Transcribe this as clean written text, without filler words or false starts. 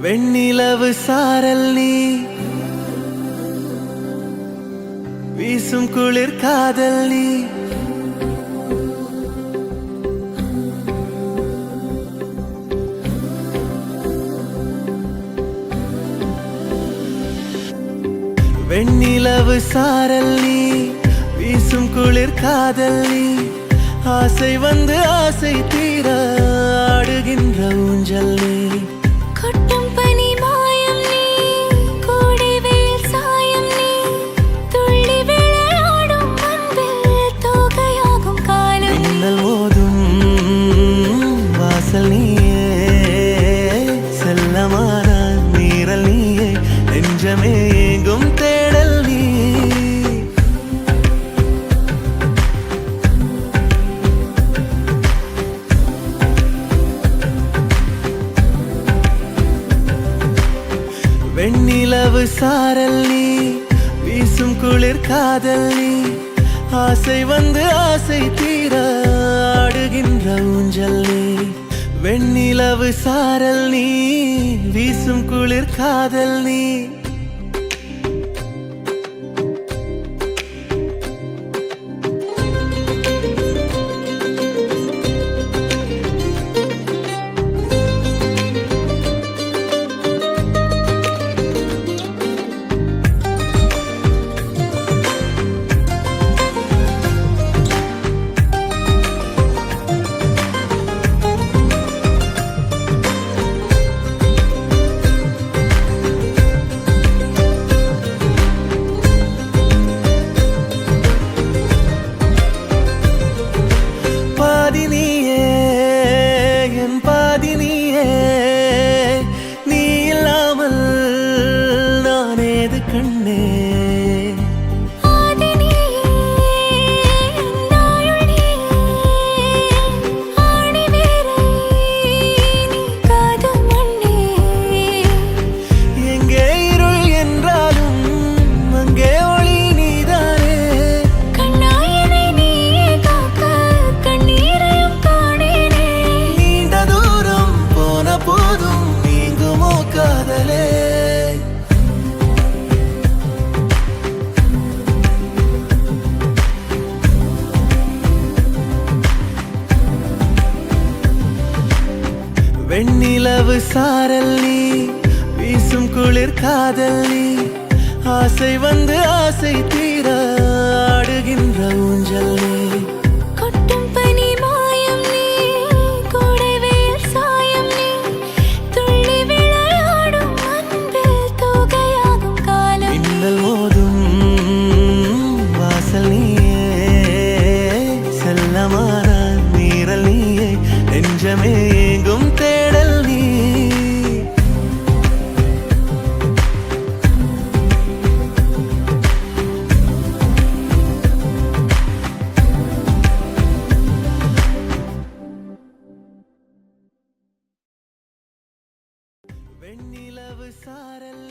வெண்ணிலவு சாரல் நீ வீசும் குளிர் காதல் நீ வெண்ணிலவு சாரல் நீ வீசும் குளிர் காதல் நீ ஆசை வந்து ஆசை தீர ஆடுகின்ற ஊஞ்சல் நீ கொட்டும் பனி மாயம் நீ கோடை வெயில் சாயம் நீ துள்ளி விளையாடும் அன்பில் தோகையாகும் காலம் மின்னல் மோதும் வாசல் நீயே செல்லமான நீரல் நீயே நெஞ்சமே எங்கும் தேடல் நீ வெண்ணிலவு சாரல் நீ வீசும் குளிர் காதல் நீ ஆசை வந்து ஆசை தீர ஆடுகின்ற ஊஞ்சல் நீ வெண்ணிலவு சாரல் நீ வீசும் குளிர் காதல் நீ நீ இல்லாமல் நான் ஏது கண்ணே எங்கே இருள் என்றாலும் அங்கே ஒளி நீதானே கண்ணாயனை நீயே காக்க கண்ணீரையும் காணேனே நீண்ட தூரம் போன போதும் நீங்குமோ காதலே வெண்ணிலவு சாரல் நீ வீசும் குளிர் காதல் நீ ஆசை வந்து ஆசை தீர ஆடுகின்ற ஊஞ்சல் நீ கொட்டும் பனி மாயம் நீ கோடை வெயில் சாயம் நீ துள்ளி விளையாடும் அன்பில் தோகையாகும் காலம் மின்னல் மோதும் வாசல் நீயே செல்லமான நீரல் நீயே நெஞ்சமே எங்கும் தேடல் நீ வெண்ணிலவு சாரல்